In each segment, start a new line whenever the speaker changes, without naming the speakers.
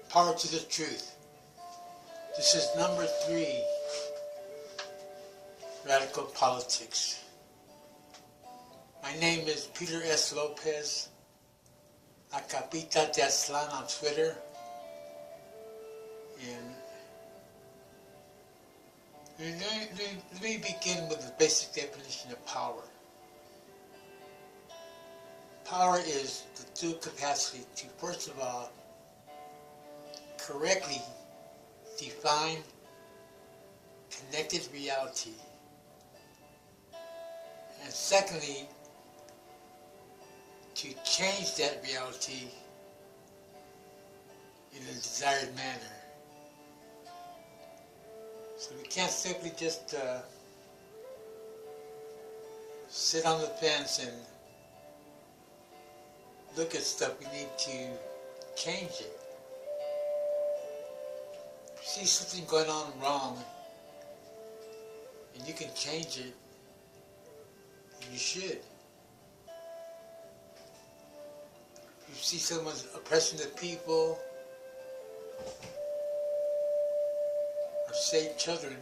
Power to the truth. This is number 3, Radical Politics. My name is Peter S. Lopez, Acapita de Aslan on Twitter, and let me begin with the basic definition of power. Power is the due capacity to, first of all, correctly define connected reality, and secondly, to change that reality in a desired manner. So we can't simply just sit on the fence and look at stuff. We need to change it. If you see something going on wrong and you can change it, you should. If you see someone oppressing the people or save children,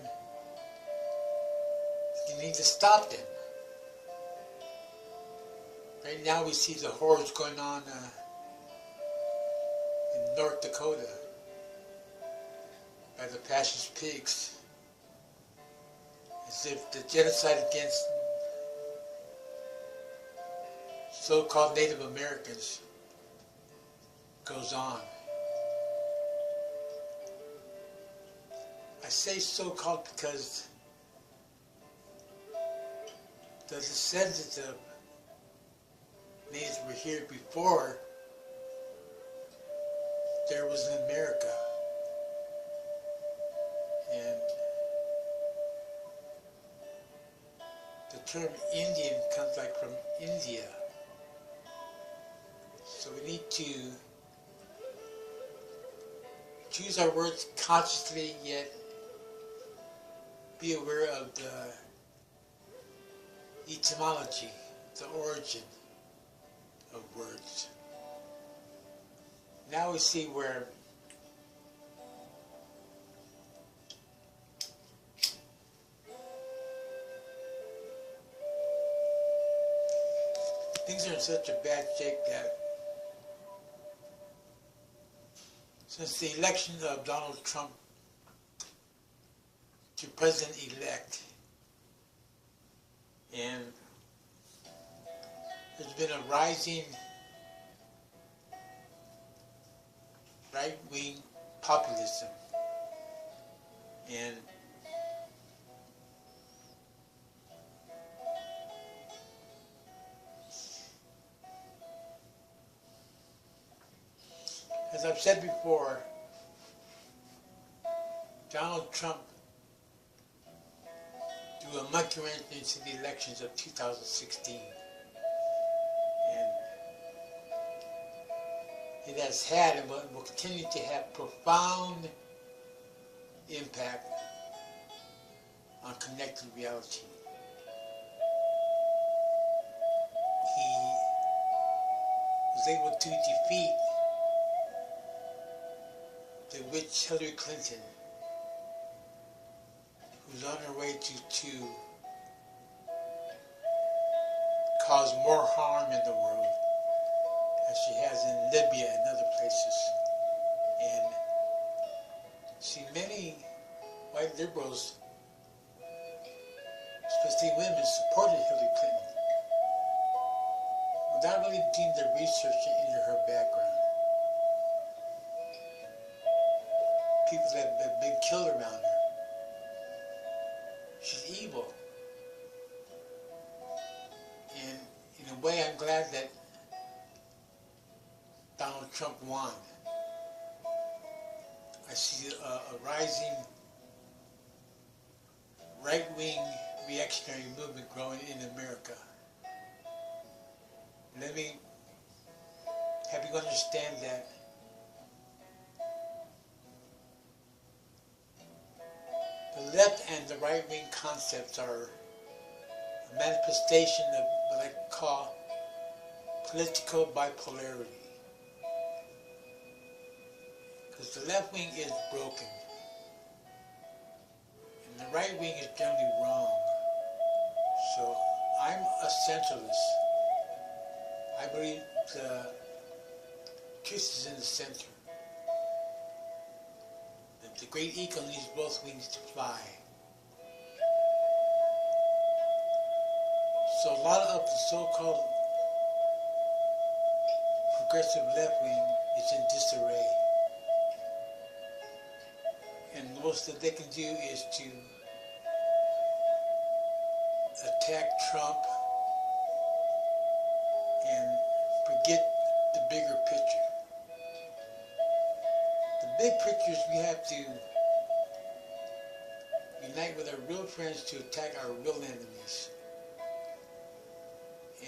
you need to stop them. Right now we see the horrors going on in North Dakota by the fascist pigs, as if the genocide against so-called Native Americans goes on. I say so-called because the descendants of natives were here before there was an America. And the term Indian comes like from India. So we need to choose our words consciously, yet be aware of the etymology, the origin of words. Now we see where things are in such a bad shape that since the election of Donald Trump to president-elect, and there's been a rising right-wing populism, and as I've said before, Donald Trump threw a monkey wrench into the elections of 2016. And it has had and will continue to have profound impact on connected reality. He was able to defeat the witch Hillary Clinton, who's on her way to cause more harm in the world, as she has in Libya and other places. And see, many white liberals, especially women, supported Hillary Clinton without really doing their research into her background. People that have been killed around her. She's evil. And in a way, I'm glad that Donald Trump won. I see a rising right-wing reactionary movement growing in America. Let me have you understand that the left and the right-wing concepts are a manifestation of what I call political bipolarity. Because the left wing is broken, and the right wing is generally wrong. So I'm a centralist. I believe the truth is in the center. That the great eagle needs both wings to fly. So a lot of the so-called progressive left wing is in disarray. And the most that they can do is to attack Trump and forget the bigger picture. The big picture is we have to unite with our real friends to attack our real enemies.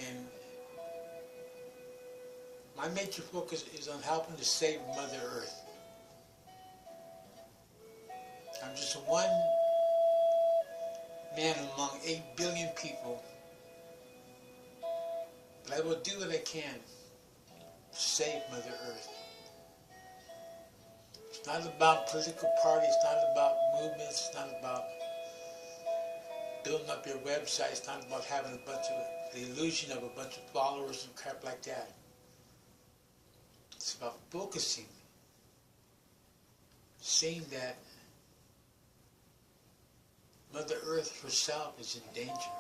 And my major focus is on helping to save Mother Earth. I'm just one man among 8 billion people, but I will do what I can to save Mother Earth. It's not about political parties, it's not about movements, it's not about building up your website, it's not about having a bunch of, the illusion of a bunch of followers and crap like that. It's about focusing, seeing that Mother Earth herself is in danger.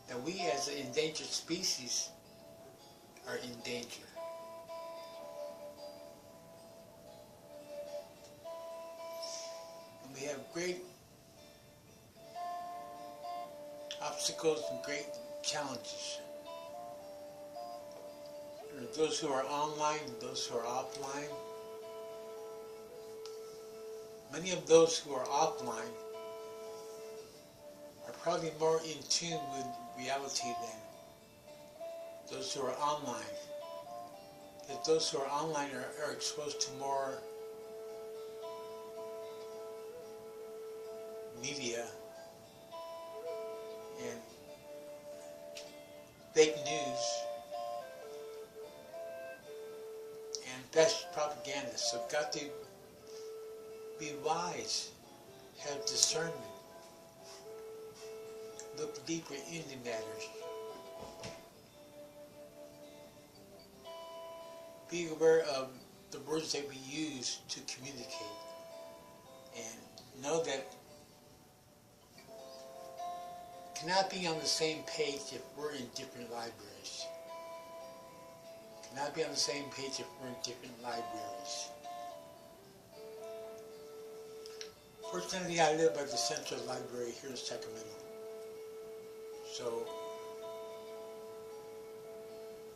That we as an endangered species are in danger. And we have great obstacles and great challenges. There are those who are online and those who are offline. Many of those who are offline are probably more in tune with reality than those who are online. Because those who are online are exposed to more media and fake news and fascist propaganda. So we've got to be wise, have discernment, look deeper into matters. Be aware of the words that we use to communicate, and know that we cannot be on the same page if we're in different libraries. We cannot be on the same page if we're in different libraries. Fortunately, I live by the Central Library here in Sacramento. So,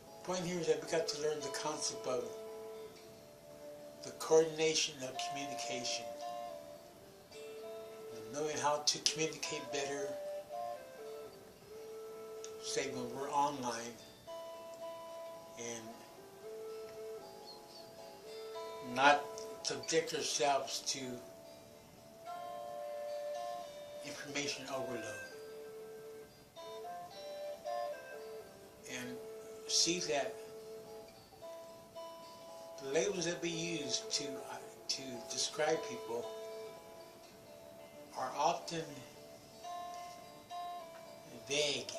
the point here is that we got to learn the concept of the coordination of communication. And knowing how to communicate better, say when we're online, and not subject ourselves to information overload, and see that the labels that we use to describe people are often vague,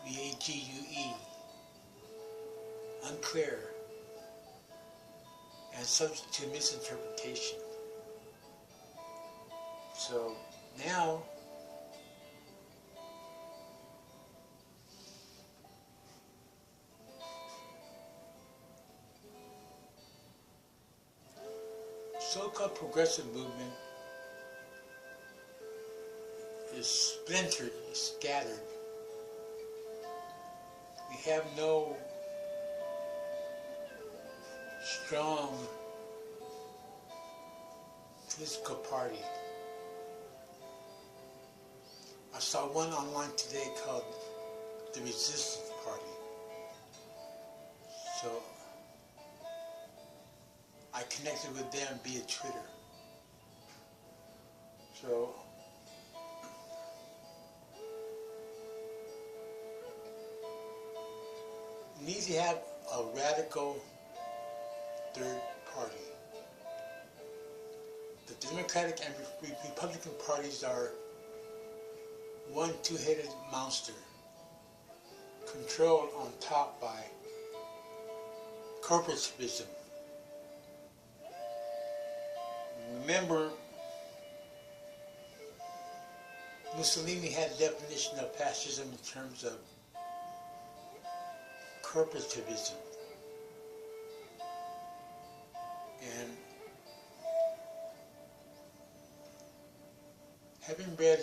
V-A-G-U-E, unclear, and subject to misinterpretation. So now, so-called progressive movement is splintered, is scattered. We have no strong political party. I saw one online today called the Resistance Party. So I connected with them via Twitter. So need to have a radical third party. The Democratic and Republican parties are one two-headed monster, controlled on top by corporativism. Remember, Mussolini had a definition of fascism in terms of corporativism. And having read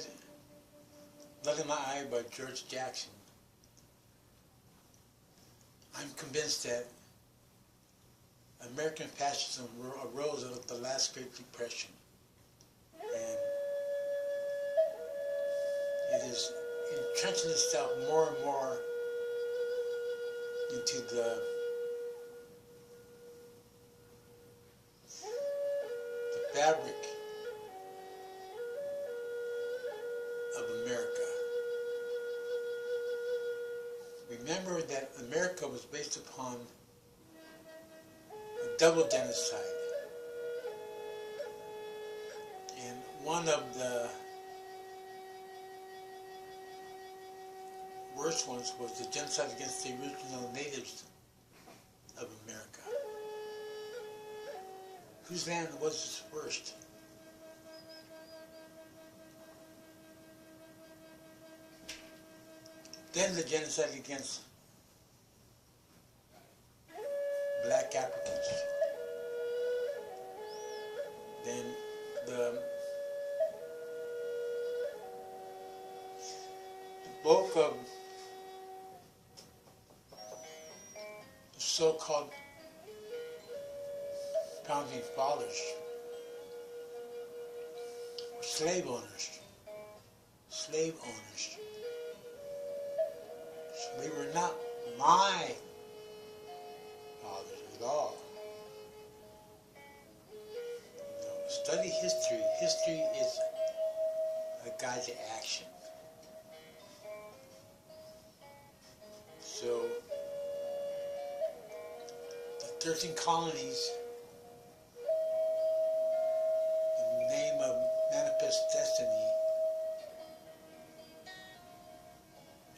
Blood in My Eye by George Jackson, I'm convinced that American fascism arose out of the last Great Depression. And it is entrenching itself more and more into the fabric of America. Remember that America was based upon a double genocide. And one of the worst ones was the genocide against the original natives of America. Whose land was first? Then the genocide against black Africans. Then the bulk of the so-called founding fathers were slave owners. Slave owners. So they were not my fathers at all. You know, study history. History is a guide to action. So the 13 colonies, in the name of manifest destiny,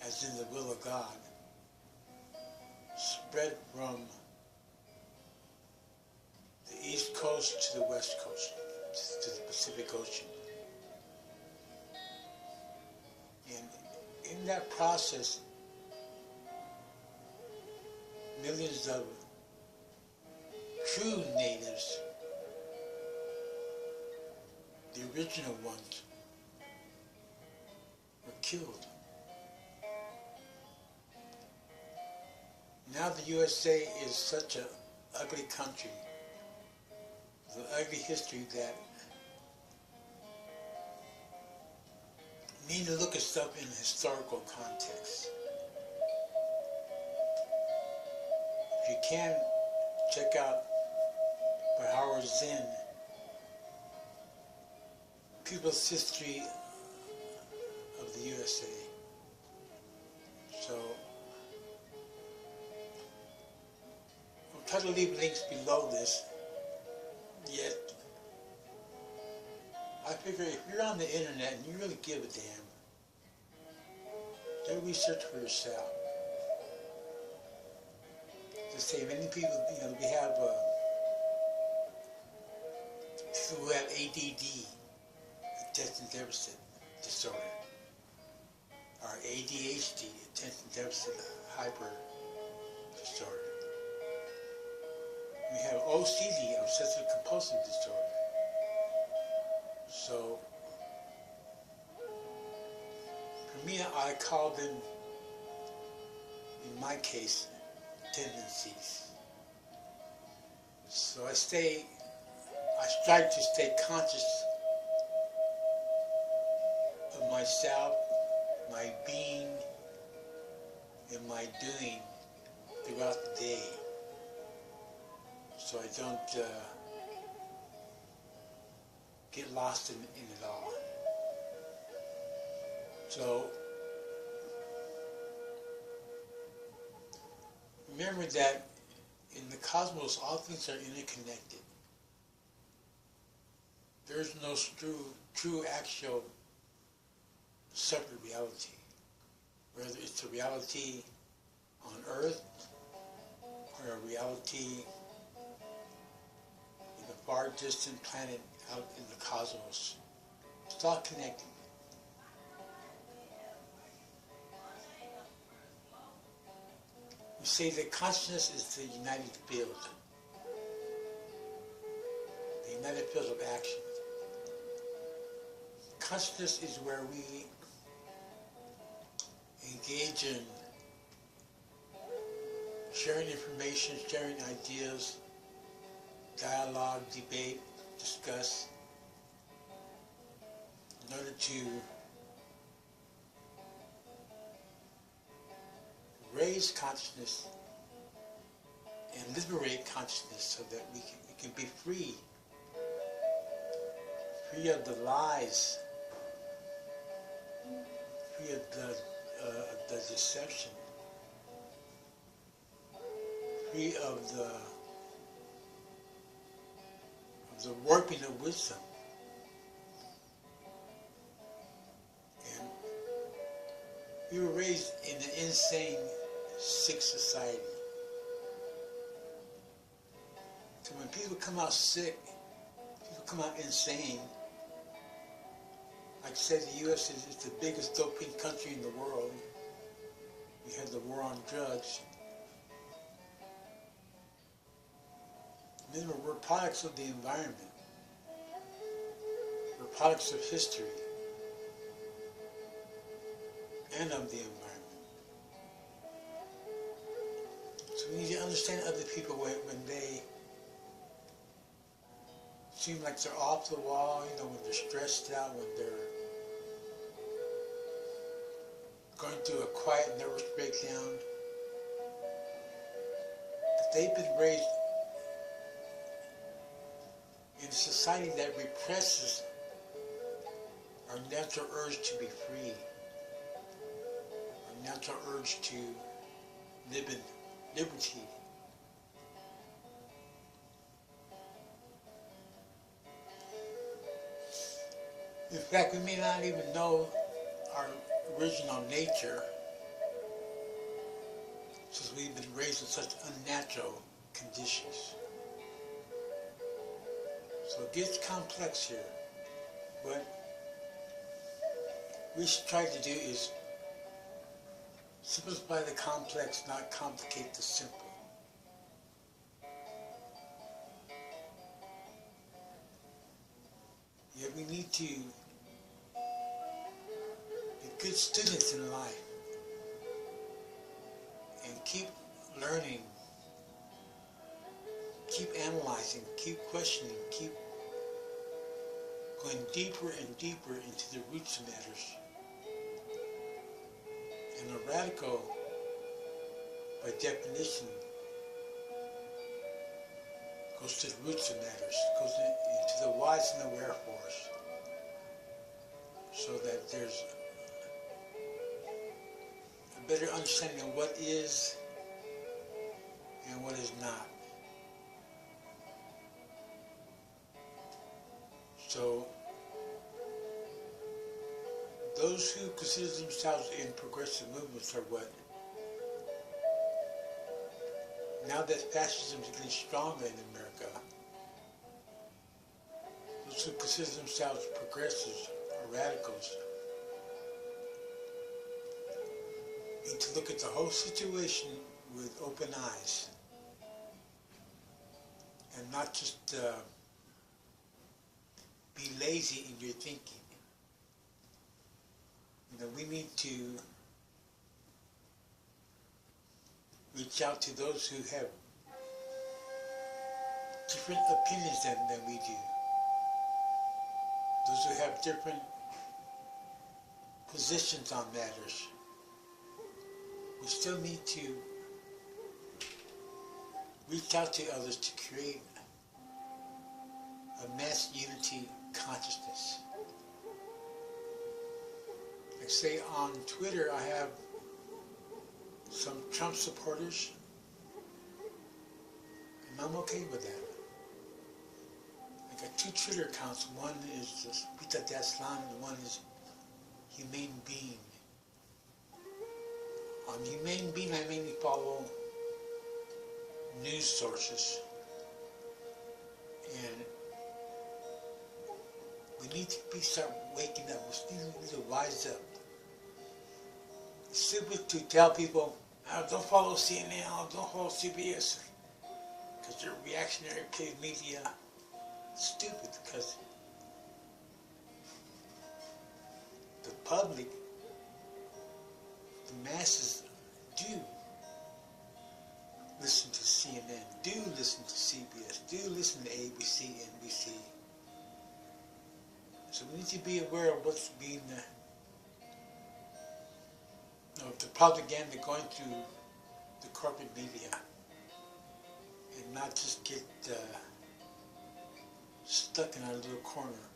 as in the will of God, spread from the East Coast to the West Coast, to the Pacific Ocean. And in that process, millions of true natives, the original ones, were killed. Now the USA is such an ugly country, with an ugly history, that you need to look at stuff in a historical context. If you can, check out by Howard Zinn, People's History of the USA. So I'll try to leave links below this. Yet I figure if you're on the internet and you really give a damn, do research for yourself. Just say many people, you know, we have people who have ADD, attention deficit disorder, or ADHD, attention deficit hyper disorder. We have OCD, obsessive compulsive disorder. So, for me, I call them, in my case, tendencies. So I strive to stay conscious of myself, my being, and my doing throughout the day, so I don't get lost in it all. So remember that in the cosmos, all things are interconnected. There's no true actual separate reality. Whether it's a reality on Earth or a reality in a far distant planet out in the cosmos. It's all connected. We say that consciousness is the united field. The united field of action. Consciousness is where we engage in sharing information, sharing ideas, dialogue, debate, discuss, in order to raise consciousness and liberate consciousness so that we can be free of the lies, free of the deception, free of the warping of wisdom. And we were raised in an insane, sick society. So when people come out sick, people come out insane. Like I said, the U.S. is the biggest doping country in the world. We had the war on drugs. And then we're products of the environment. We're products of history and of the environment. So we need to understand other people when they seem like they're off the wall, when they're stressed out, when they're going through a quiet, nervous breakdown. But they've been raised in a society that represses our natural urge to be free, our natural urge to live in liberty. In fact, we may not even know our original nature, since we've been raised in such unnatural conditions. So it gets complex here. What we should try to do is simplify the complex, not complicate the simple. Yet we need to be good students in life and keep learning, keep analyzing, keep questioning, keep going deeper and deeper into the roots of matters. And a radical, by definition, goes to the roots of matters, goes into the whys and the wherefores, so that there's a better understanding of what is and what is not. So those who consider themselves in progressive movements are what? Now that fascism is getting stronger in America, those who consider themselves progressives or radicals need to look at the whole situation with open eyes and not just be lazy in your thinking. We need to reach out to those who have different opinions than we do. Those who have different positions on matters. We still need to reach out to others to create a mass unity consciousness. Like say on Twitter, I have some Trump supporters And I'm okay with that. I got two Twitter accounts. One is Pita Daslan and one is Humane Being. On Humane Being, I mainly follow news sources. And we need to start waking up. We need to wise up. It's stupid to tell people, oh, don't follow CNN, oh, don't follow CBS, because they're reactionary media. It's stupid because the public, the masses, do listen to CNN, do listen to CBS, do listen to ABC, NBC. So we need to be aware of what's being, the propaganda going through the corporate media, and not just get stuck in our little corner,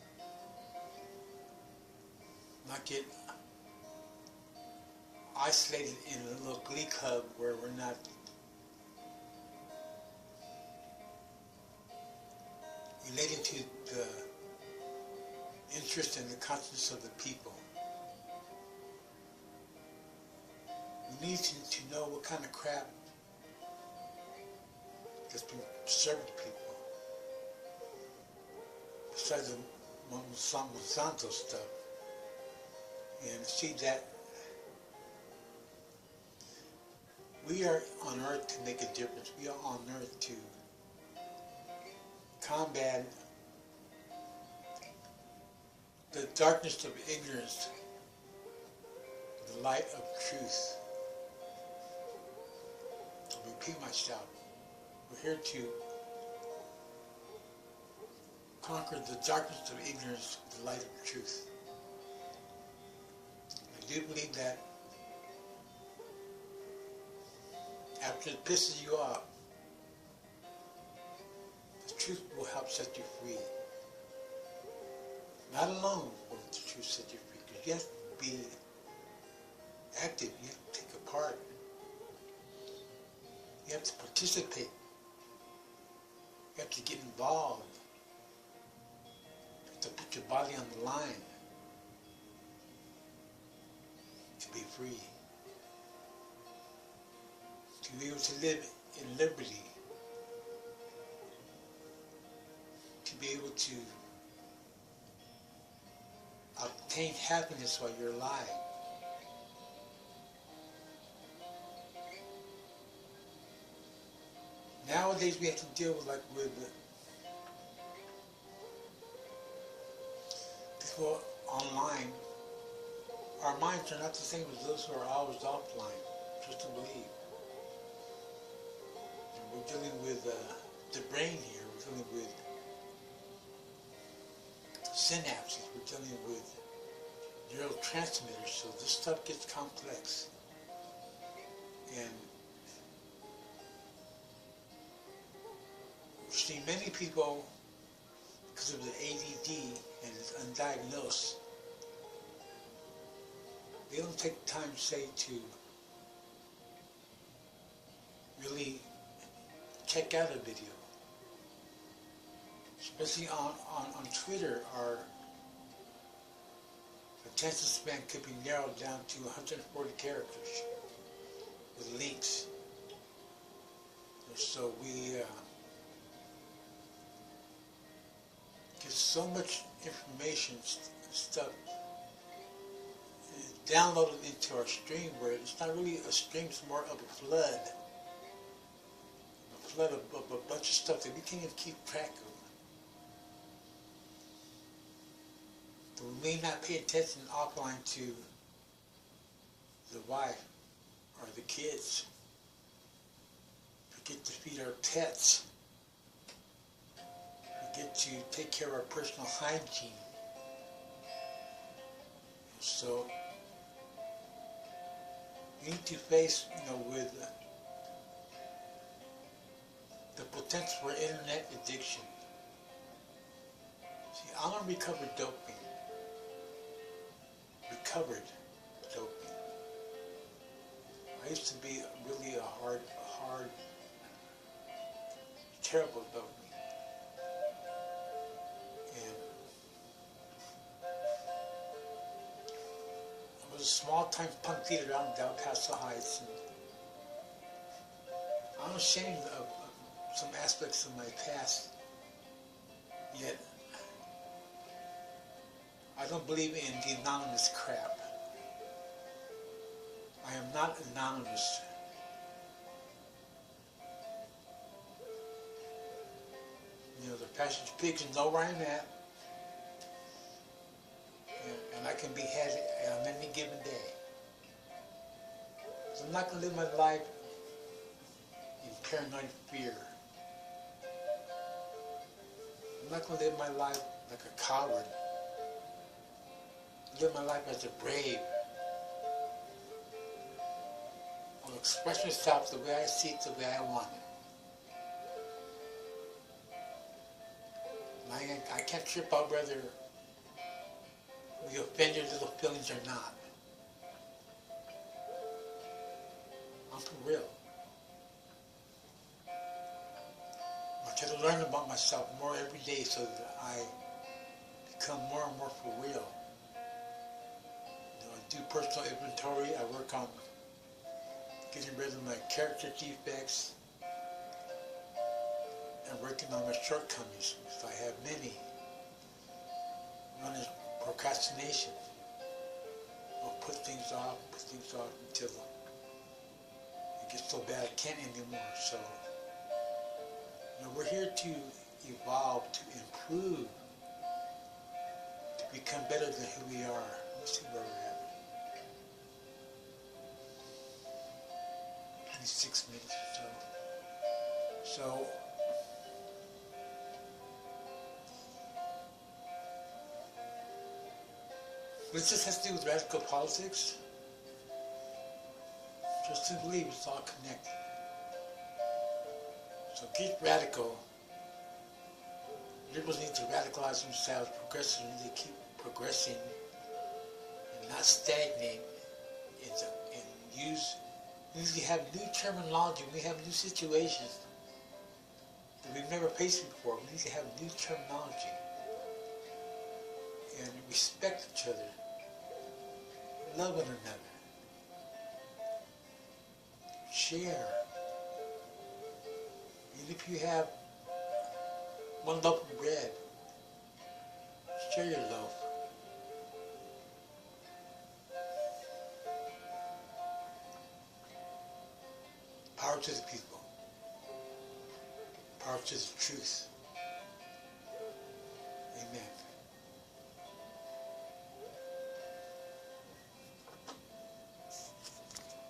not get isolated in a little glee club where we're not relating to the interest and the conscience of the people. We need to know what kind of crap that's been served to people. Besides the Monsanto stuff. And see that we are on earth to make a difference. We are on earth to combat the darkness of ignorance, the light of truth. I'll repeat myself. We're here to conquer the darkness of ignorance with the light of truth. I do believe that after it pisses you off, the truth will help set you free. Not alone will the truth set you free, because you have to be active, you have to take a part, you have to participate, you have to get involved, you have to put your body on the line to be free, to be able to live in liberty, to be able to obtain happiness while you're alive. Nowadays we have to deal with people online. Our minds are not the same as those who are always offline, just to believe. And we're dealing with the brain here, we're dealing with synapses, we're dealing with neurotransmitters, so this stuff gets complex. And we've seen many people, because of the ADD and it's undiagnosed, they don't take the time, say, to really check out a video. Especially on Twitter, our attention span could be narrowed down to 140 characters with links. So we get so much information stuff downloaded into our stream where it's not really a stream, it's more of a flood. A flood of a bunch of stuff that we can't even keep track of. We may not pay attention offline to the wife or the kids. Forget to feed our pets. Forget to take care of our personal hygiene. So we need to face, with the potential for internet addiction. See, I'm a recovered doping. Recovered doping. I used to be really a hard terrible about me. And I was a small-time punk leader out in Del Paso Heights, and I'm ashamed of some aspects of my past, yet I don't believe in the anonymous crap. I am not anonymous. You know, the passenger pigs know where I'm at, and I can be had on any given day. So I'm not going to live my life in paranoid fear. I'm not going to live my life like a coward. Live my life as a brave. I'll express myself the way I see it, the way I want it. And I can't trip out whether we offend your little feelings or not. I'm for real. I try to learn about myself more every day so that I become more and more for real. You know, I do personal inventory. I work on getting rid of my character defects and working on my shortcomings, because I have many. One is procrastination. I'll put things off until it gets so bad I can't anymore. So, you know, we're here to evolve, to improve, to become better than who we are. Let's see where we're at. 6 minutes or so. So, this has to do with radical politics. Just to believe it's all connected. So get radical. Liberals need to radicalize themselves, progressives need to keep progressing and not stagnate, and use. We need to have new terminology. We have new situations that we've never faced before. We need to have new terminology and respect each other, love one another, share. Even if you have one loaf of bread, share your loaf. Power to the people. Power to the truth.